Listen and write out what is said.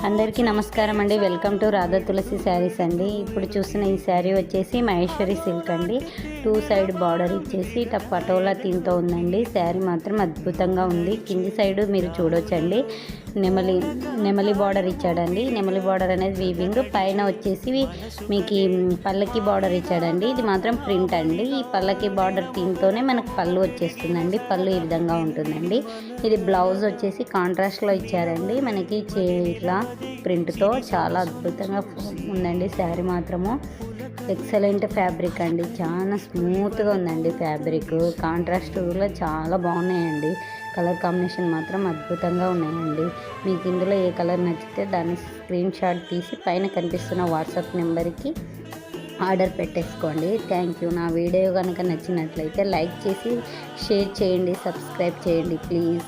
అందరికీ నమస్కారం అండి. వెల్కమ్ టు రాధా తులసి శారీస్ అండి. ఇప్పుడు చూస్తున్న ఈ శారీ వచ్చేసి మహేశ్వరి సిల్క్ అండి. 2 సైడ్ బార్డర్ ఇచ్చేసి పటోలా థీమ్తో ఉందండి. శారీ మాత్రం అద్భుతంగా ఉంది. కింది సైడ్ మీరు చూడొచ్చండి, నెమలి బార్డర్ ఇచ్చాడండి. నెమలి బార్డర్ అనేది వీవింగ్, పైన వచ్చేసి మీకు పల్లకి బార్డర్ ఇచ్చాడండి. ఇది మాత్రం ప్రింట్ అండి. ఈ పల్లకి బార్డర్ థీమ్తోనే మనకు పళ్ళు వచ్చేస్తుందండి. పళ్ళు ఈ విధంగా ఉంటుందండి. ఇది బ్లౌజ్ వచ్చేసి కాంట్రాస్ట్లో ఇచ్చారండి. మనకి ఇట్లా ప్రింట్తో చాలా అద్భుతంగా ఉందండి. శారీ మాత్రము ఎక్సలెంట్ ఫ్యాబ్రిక్ అండి. చాలా స్మూత్గా ఉందండి ఫ్యాబ్రిక్. కాంట్రాస్ట్లో చాలా బాగున్నాయండి. కలర్ కాంబినేషన్ మాత్రం అద్భుతంగా ఉన్నాయండి. మీకు ఇందులో ఏ కలర్ నచ్చితే దాన్ని స్క్రీన్ షాట్ తీసి పైన కనిపిస్తున్న వాట్సాప్ నెంబర్కి ఆర్డర్ పెట్టేసుకోండి. Thank you. నా వీడియో కనుక నచ్చినట్లయితే లైక్ చేసి షేర్ చేయండి, సబ్స్క్రైబ్ చేయండి ప్లీజ్.